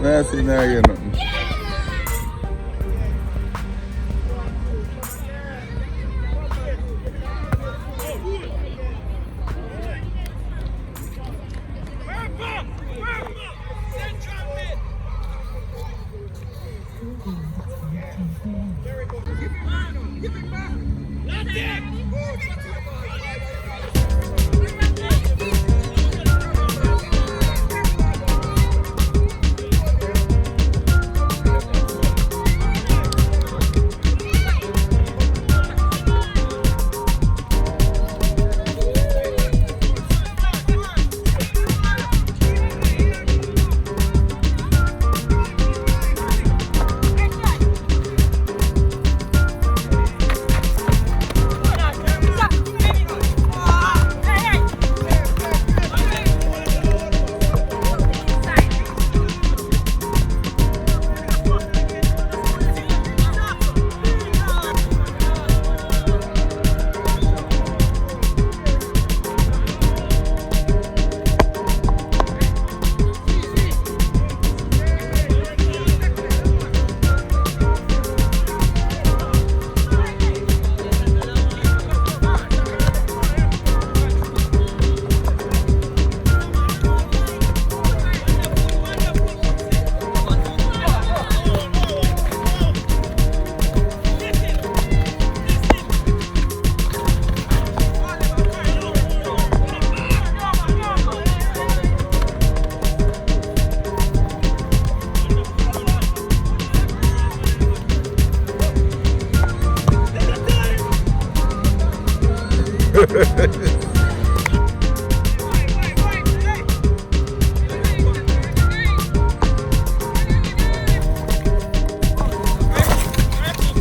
I see now you nothing.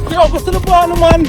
Yo, go to the bar, man.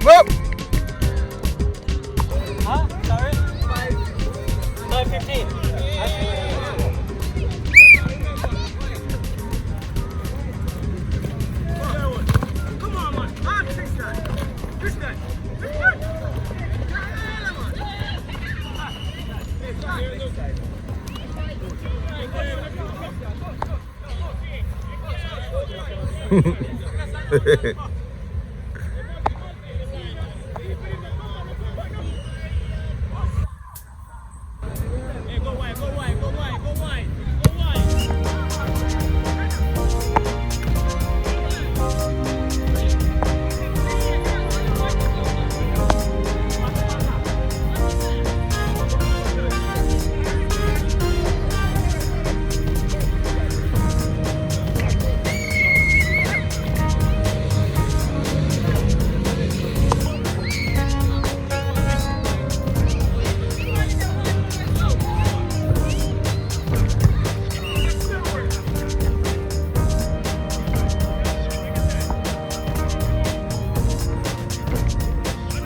Up. Huh? Sorry? 5:15. Come on, man. This guy.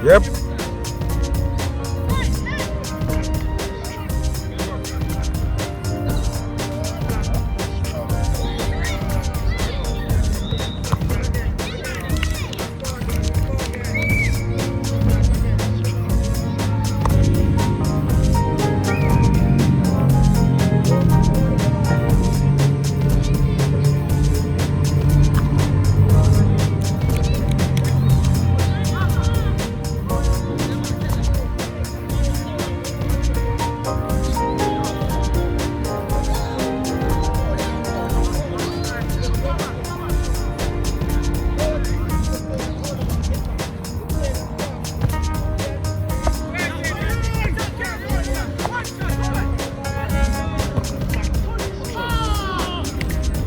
Yep.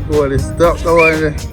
Boy, they stuck the one there.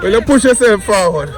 Well, you push yourself forward.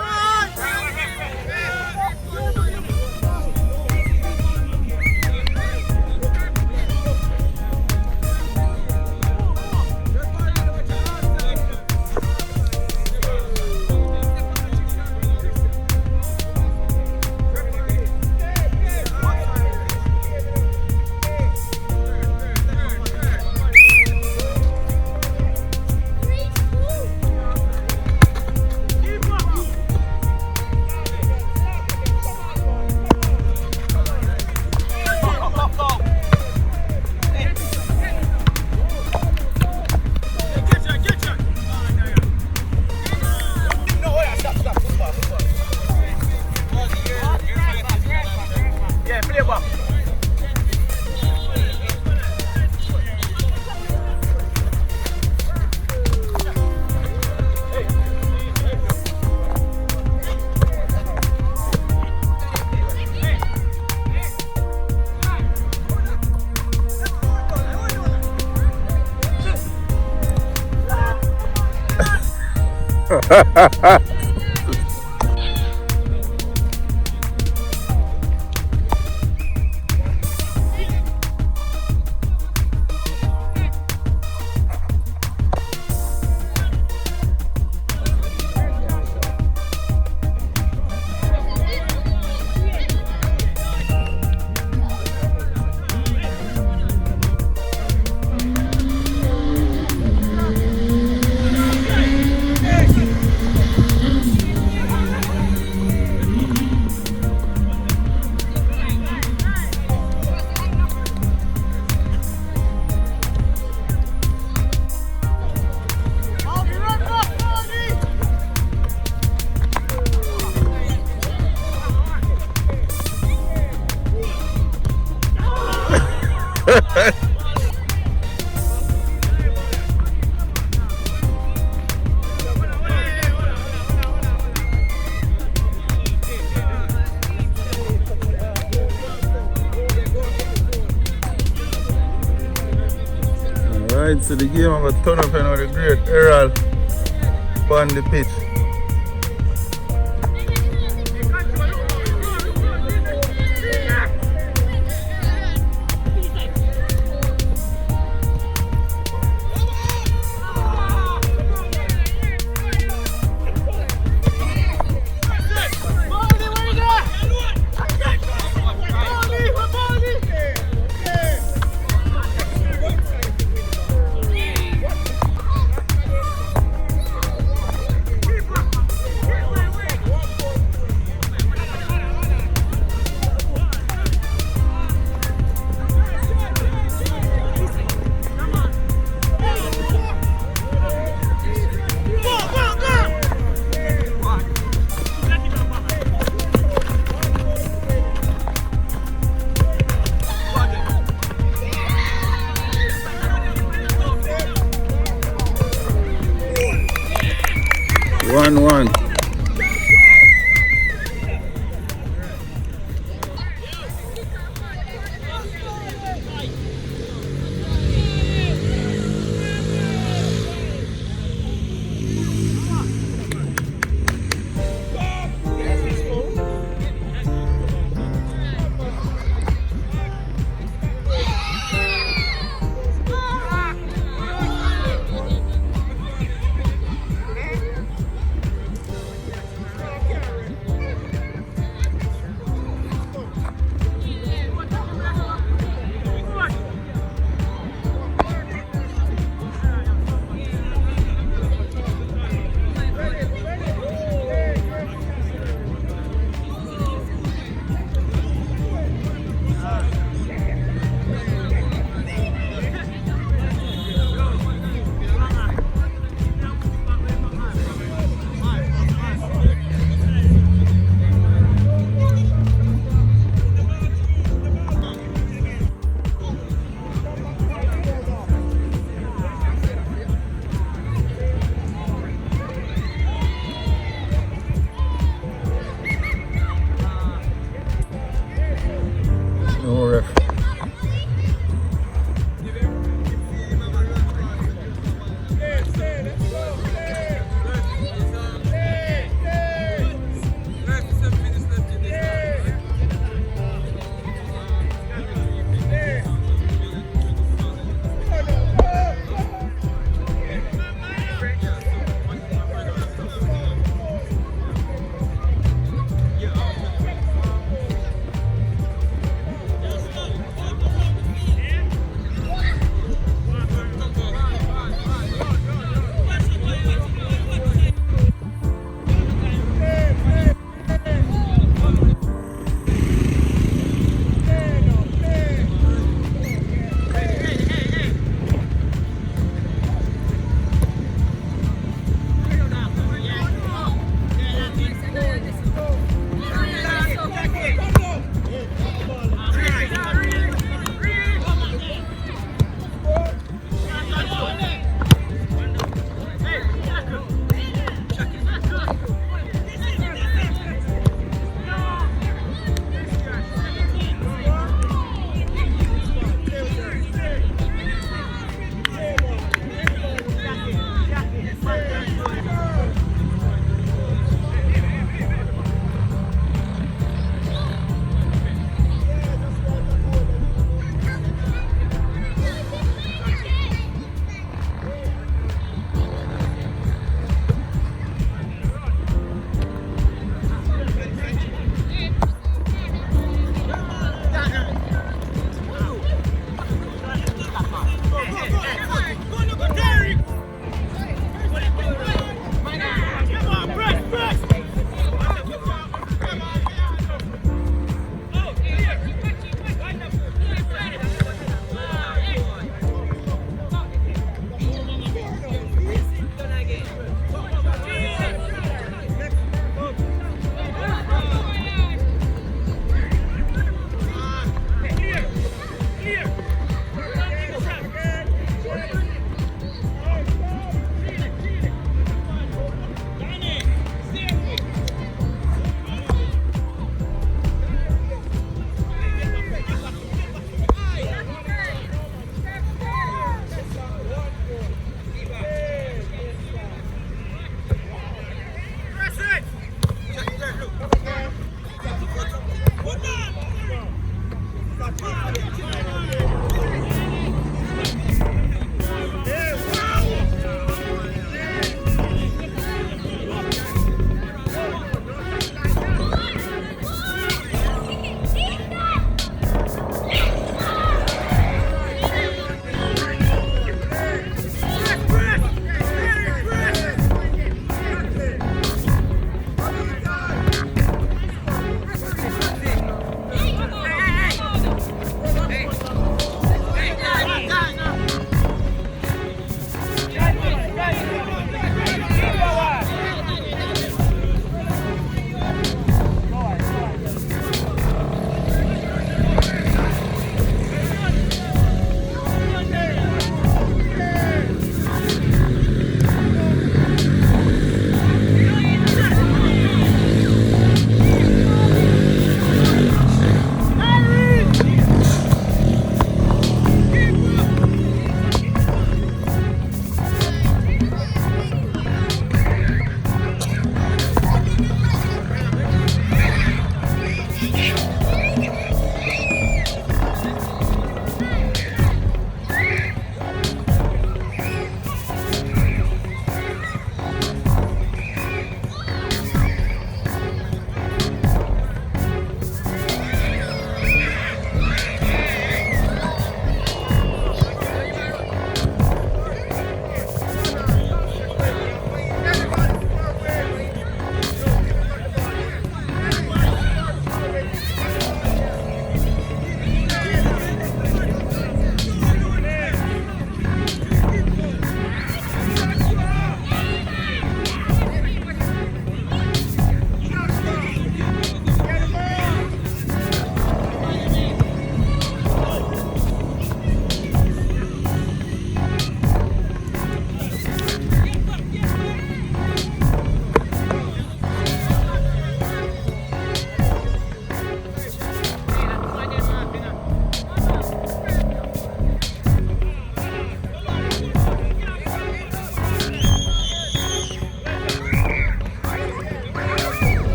Alright, so the game I'm going to turn up now the great Herald on the pitch.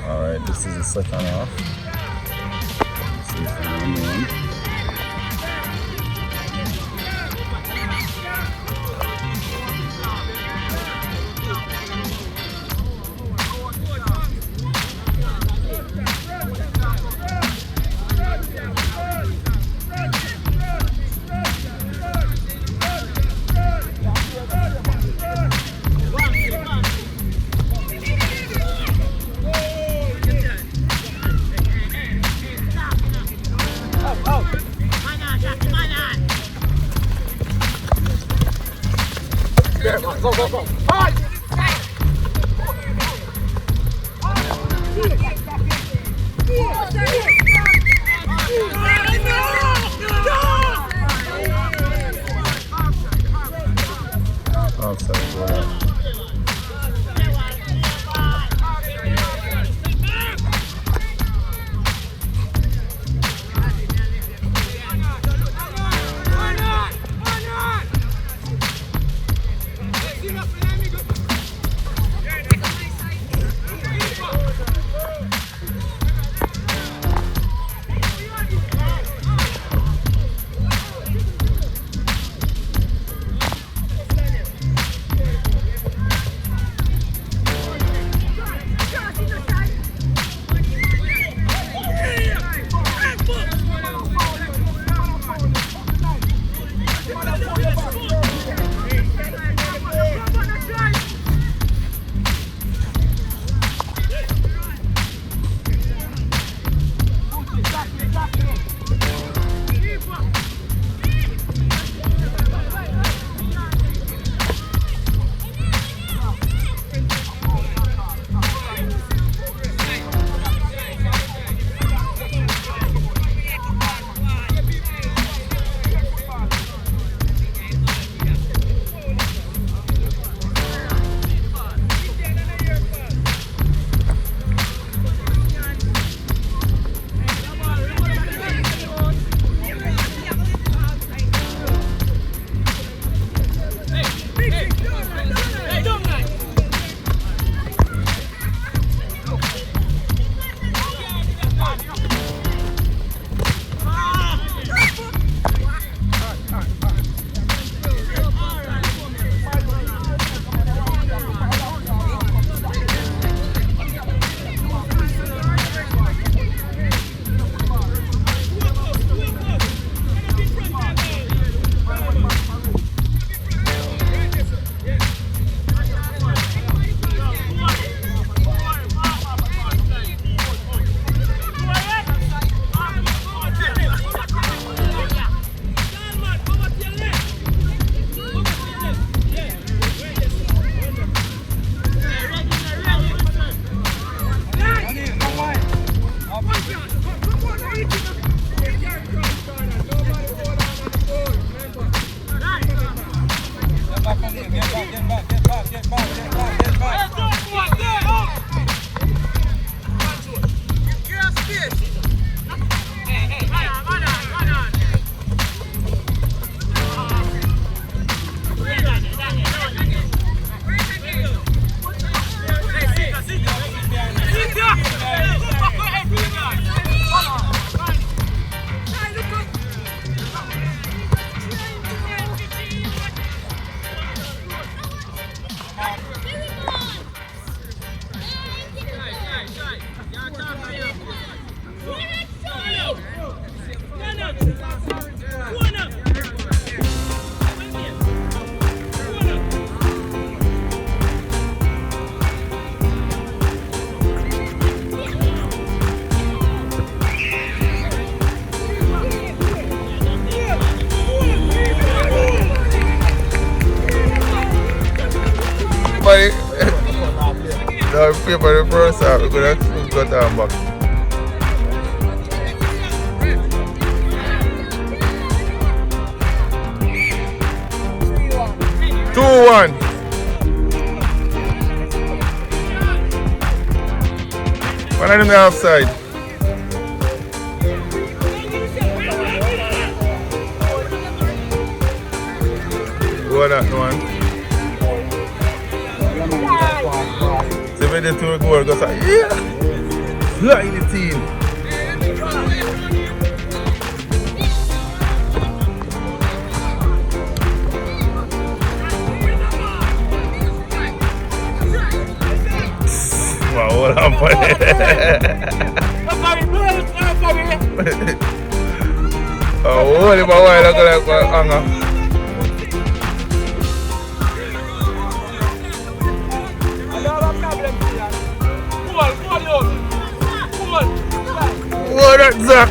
Alright, this is the second half. Let's see if we win. Go, go, go. Hard! Outside, wow. Why not? No, paper the first half. We're going to cut down back. 2-1. One on the outside. Go on that one. 72 goal goes like, yeah! Fly the team. Wow, what happened? Oh, what about why look like Anga? What that Zach?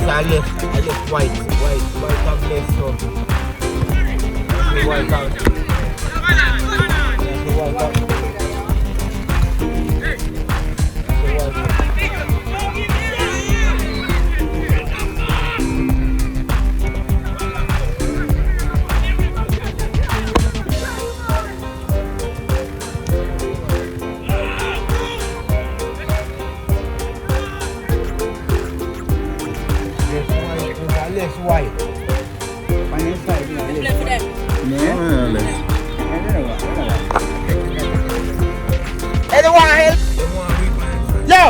I left white and left so white out. Left white. Anyone help? Yo!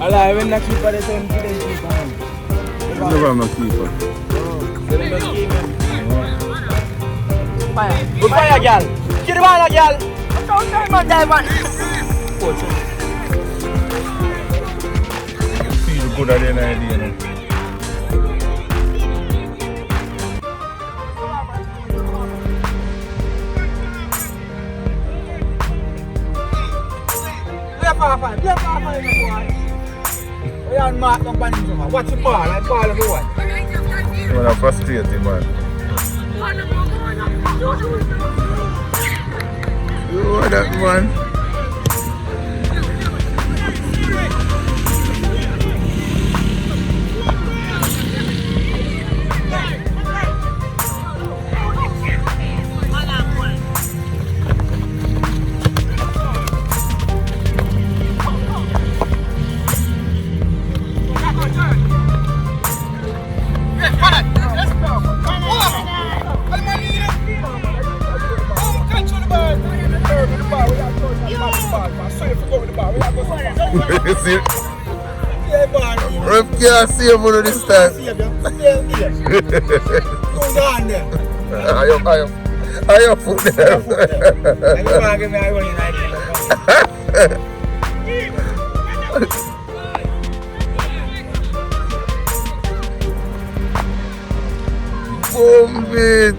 Alah, when the keeper is on, he didn't keep on. Never have no keeper. Fire. Good fire, girl. Get the ball, girl. Don't time on that one. Feel good at the end of the day. Watch the ball, like ball of what? You're frustrated, man. You know that, man. See? Ref can't save one this time. I have foot there. Boom it.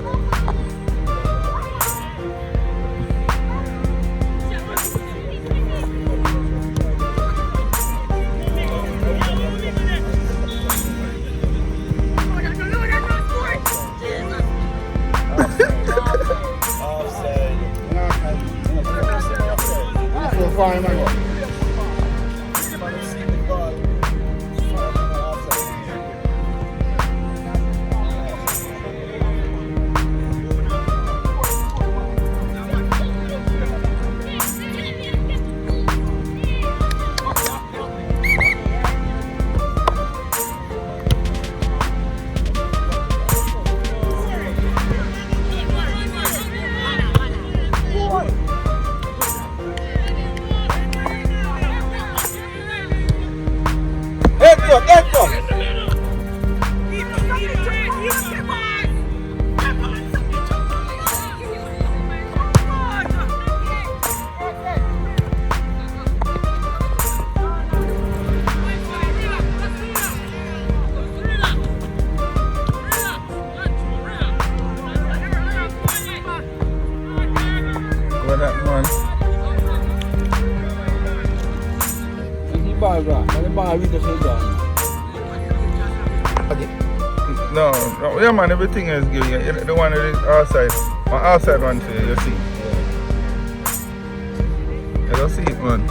ball rock. And the ball with the shoulder. No, yeah man, everything is good. Yeah, the one that is outside. My outside one for you see. You don't see it, man.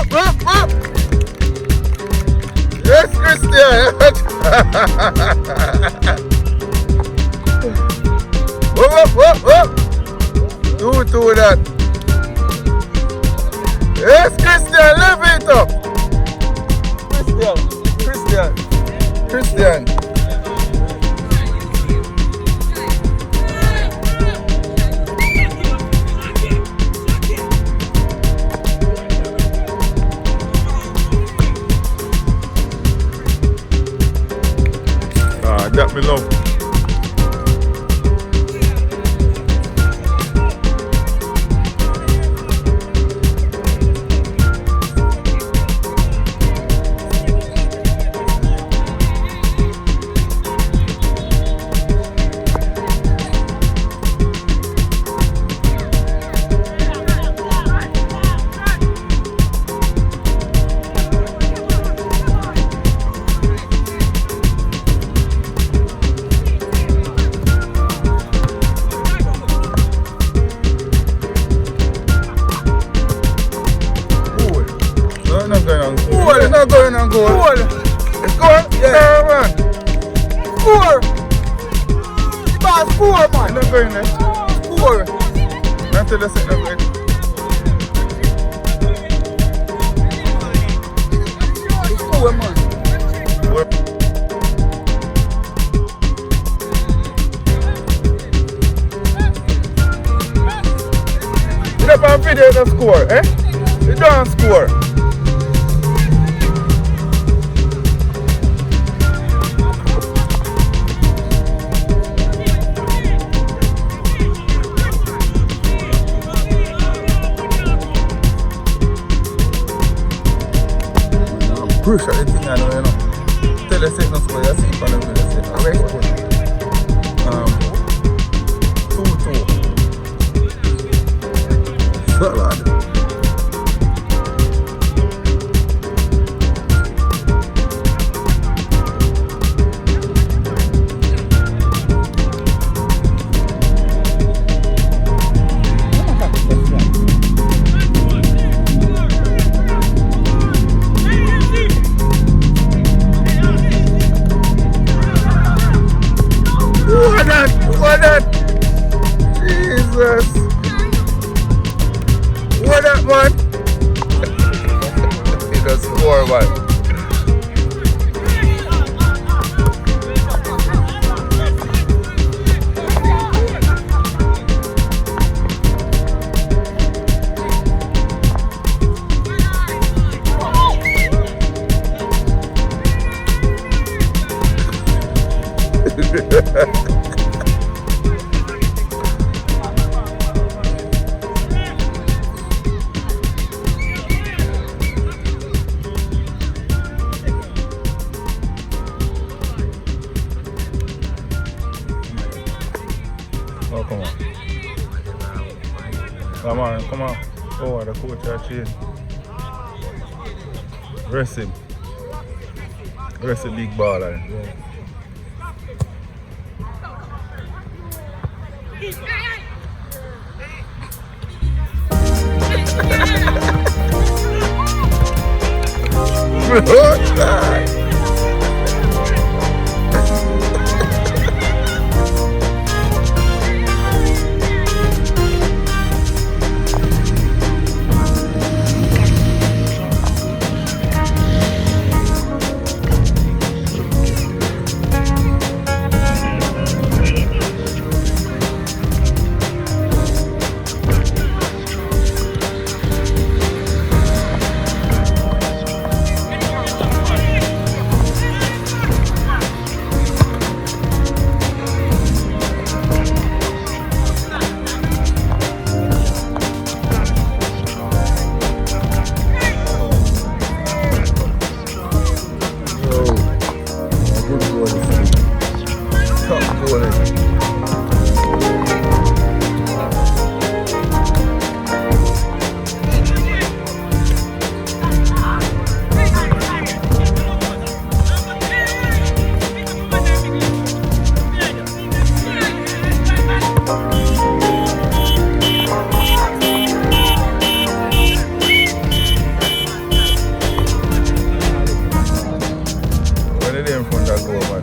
Up! Yes, Christian! Up! Do that! Yes, Christian, live it up! Christian! That me love. Goal. It's goal? Yeah, man. Score! The ball score, man. It's not going there. Score. Not till the second grade. Score, man. You don't have video to score, eh? You don't score. Crucial thing I know, you know. Tell us it no score, you see from the video, say, I rest good. 2-2. So lad. What that? Jesus. What that, man? He does score, man. Come on, come on. Oh, the coach has changed. Rest him. Rest the big baller. Yeah.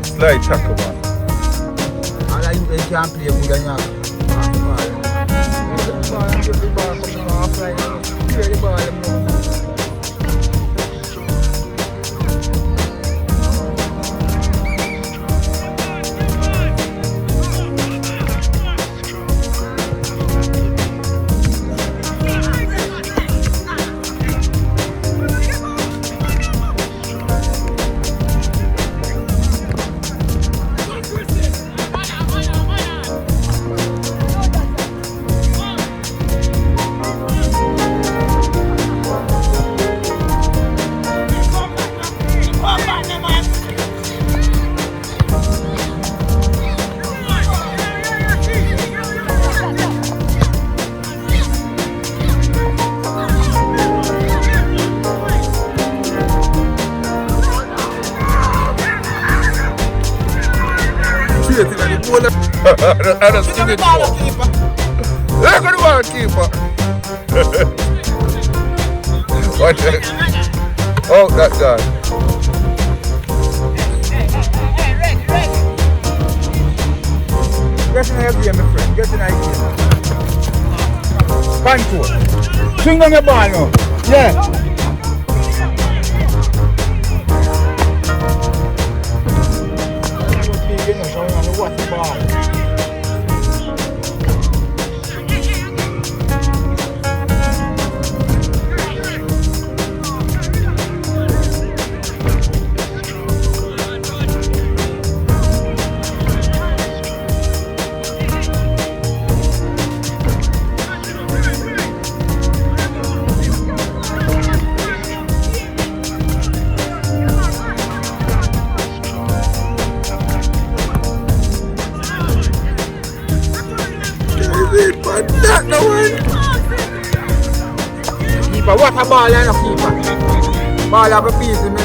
Slide tackle, man. All of you can play good and you give the ball coming off like clear the ball. I don't see it. Look at the ball keeper. Watch it. Oh, that guy. Get in the game, my friend. Get in the game. Control. Swing on the ball now. Yeah. Watch the ball. Keeper, what a ball and a keeper. Ball have a piece in me.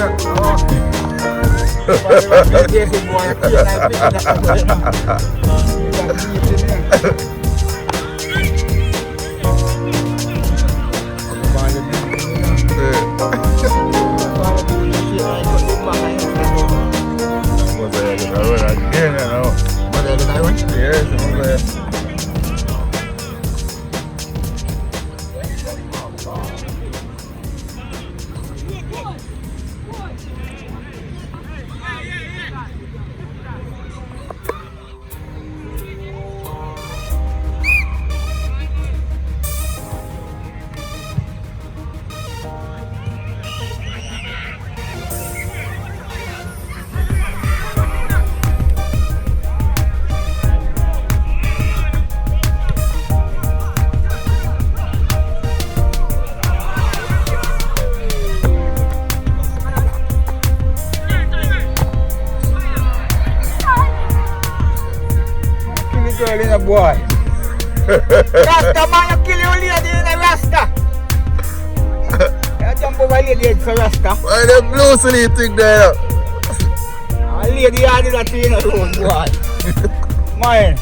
Boy. Rasta man, you kill your lady in a Rasta. You jump over lady head for Rasta. Why the blue sleep thing there? A lady had that thing alone, boy. Man.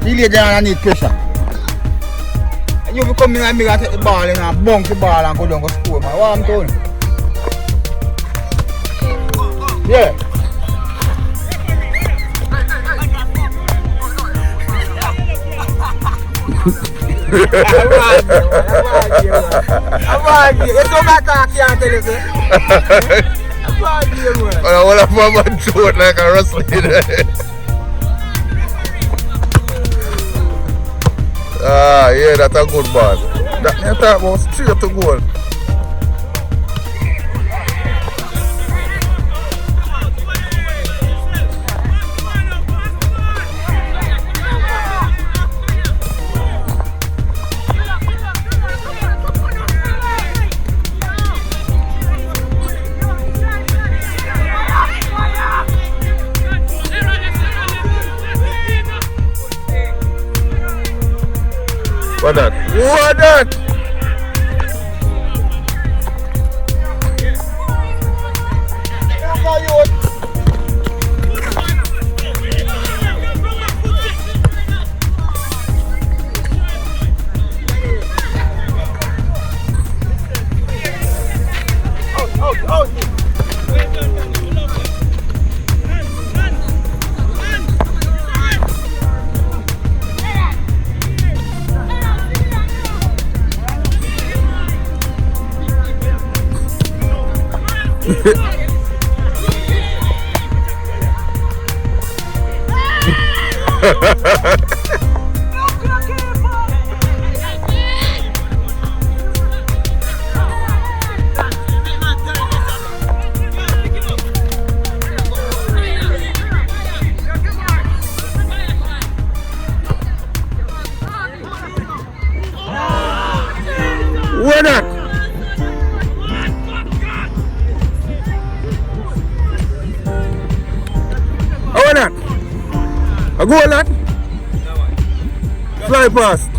The lady I need pressure. And you come in and me and take the ball in and bunk the ball and go down and score, man. What I'm doing? Yeah. I'm argue. It's no matter I can't tell you, sir. I'm argue, man. I want to form a throat like a wrestling. Ah, yeah, that's a good ball. That you talk about straight to goal. What that? What that? What that? How that? A goal that? Fly past.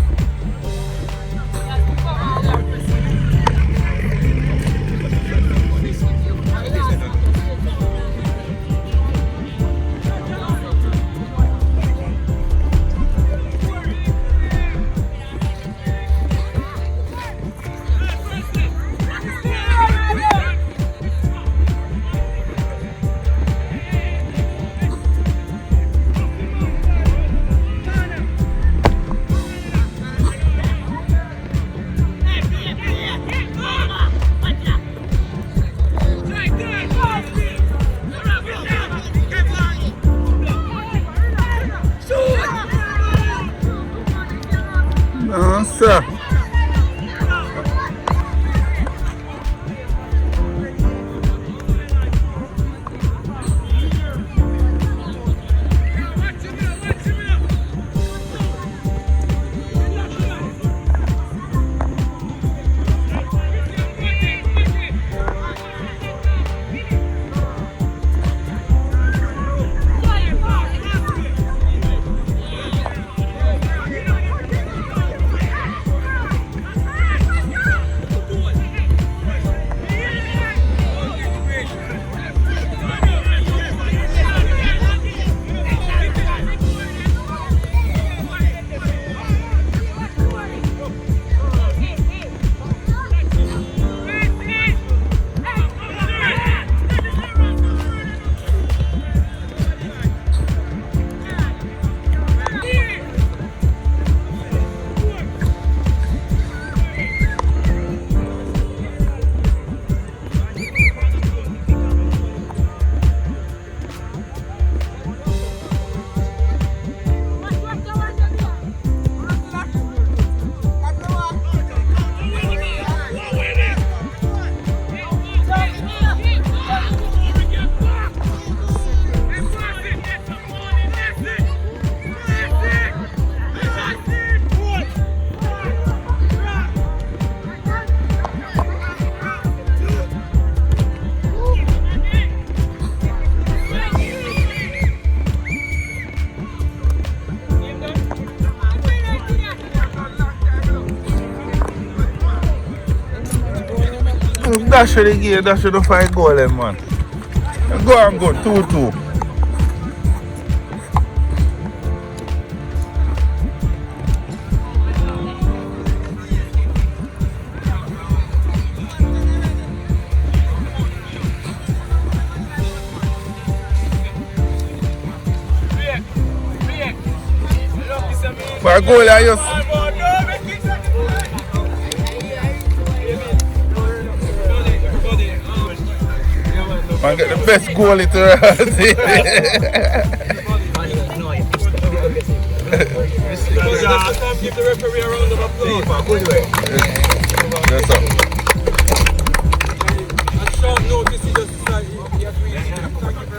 Sir. dash for the game, dash for the 5 goal then, man. Go and go, 2-2. For a goal, I just... Man, get the best goalie to Give the referee a round of applause. Yes, sir.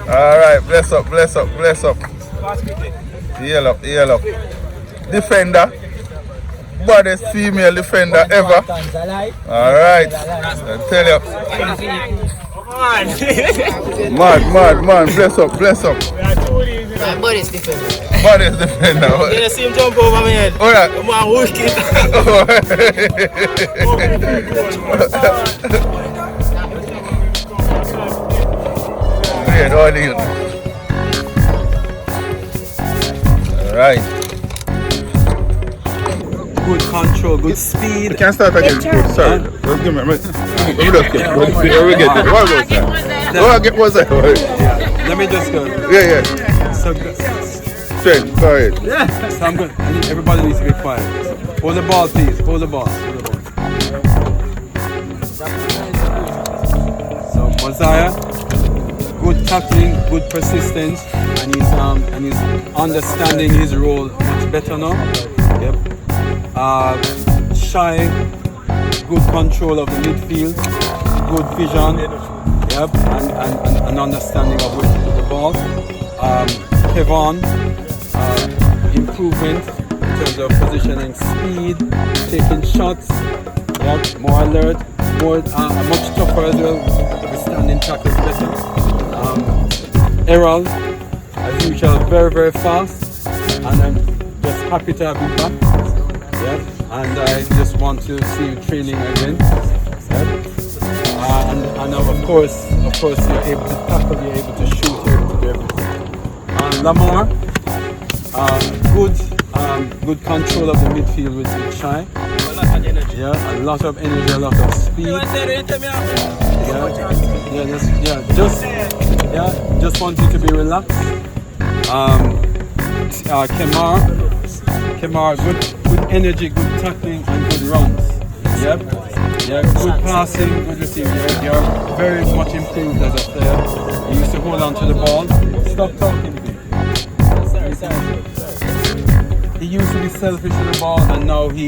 Alright, bless up, bless up, bless up. Heal up, heal up. Defender. Baddest female defender ever. Alright. I tell you. Man, bless up, bless up. Baddest defender. Baddest defender. You see him jump over my head. Alright. Come on, hook it. Great, all the Alright. Good control, good speed. We can start again. Good, sorry. Give me. Let me just get it. What was that? What was that? Let me just go. Yeah. So good. Straight, go ahead. So I'm good. Everybody needs to be quiet. Hold the ball, please. Hold the ball. So Moziah, good tackling, good persistence, and he's understanding his role much better now. Yep. Shy, good control of the midfield, good vision, yep, and understanding of where to put the ball. Fearon, improvement in terms of positioning, speed, taking shots, yep, more alert, much tougher as well, withstanding tackles better. Errol, as usual, very, very fast, and I'm just happy to have you back. Yep. And I just want to see you training again. Yep. And of course you're able to tackle, you're able to shoot, you're able to do everything. Lamar, good control of the midfield with Shy. Yeah, a lot of energy, a lot of speed. Just want you to be relaxed. Kemar, good energy, good tackling, and good runs. Yep. Yeah, good passing, good receiving. You're very much improved as a player. You used to hold on to the ball. Stop talking to me. He used to be selfish with the ball, and now he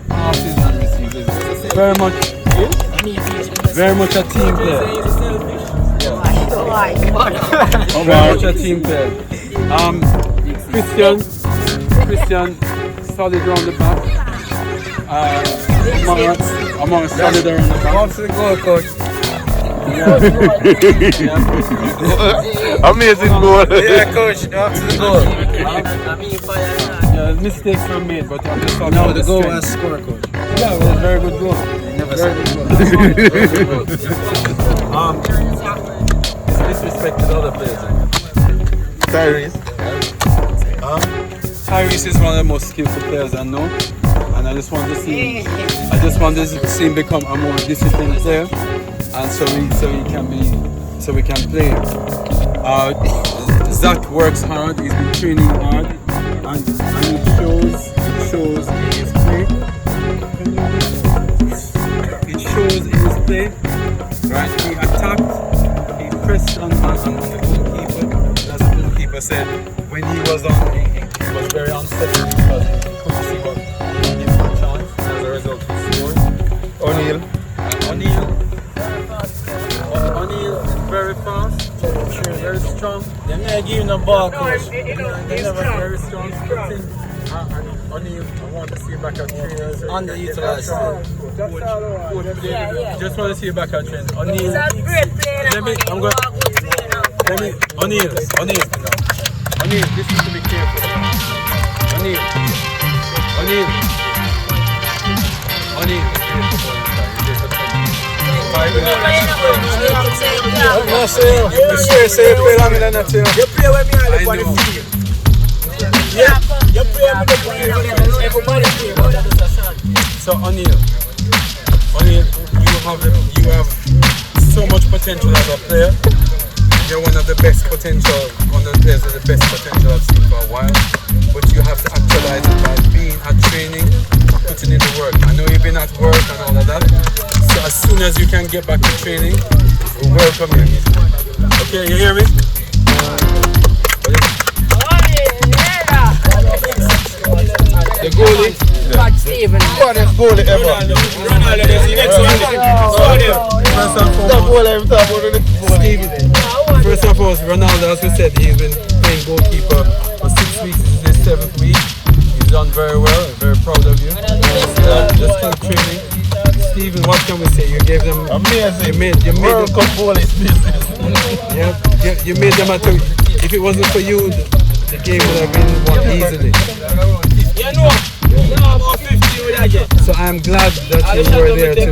passes and receives. Very much a team player. Very much a team player. Christian, solid around the back. Among solid around the back. Off to the goal, coach. Amazing goal. Yeah, coach, off to the goal. Yeah, mistakes were made, but I'm just talking No, about the goal strength. was score, coach. Yeah, it was a very good goal. Very good goal. Disrespect to the other players. Tyrese is one of the most skillful players I know, and I just want to see him become a more disciplined player, and so we can play. Zach works hard. He's been training hard, and it shows in his play. It shows in his play. Right, he attacked, he pressed on the goalkeeper. As the goalkeeper said, when he was on, he was very unsettled because he couldn't see what he gave him a chance. And as a result, he scored. O'Neal is very fast, very strong. They're not giving the ball, coach. They're very strong. O'Neal, I want to see you back at training. Underutilized. Just want to see you back at training. O'Neal, O'Neal, listen to me carefully. O'Neal. No, sir. You say you play longer than that, you know. You play with me on I the know. field. Yeah, you play with the field. Everybody play with the So O'Neal, you have so much potential as a player. You're one of the best potential, one of the players with the best potential I've seen for a while. But you have to actualize it by being at training, putting in the work. I know you've been at work and all of that. So as soon as you can get back to training, we welcome you. Okay, you hear me? The goalie. Steven. Baddest goalie ever. Ronaldo, that's the next one. First and foremost, Ronaldo, as we said, he's been playing goalkeeper for 6 weeks. This is his 7th week. He's done very well. Very proud of you. Just keep training. Steven, what can we say? You gave them Amazing. You made World them, Cup goalies business. you made them at if it wasn't for you, the game would have been won easily. You know about 50 with that. So I'm glad that you were there too.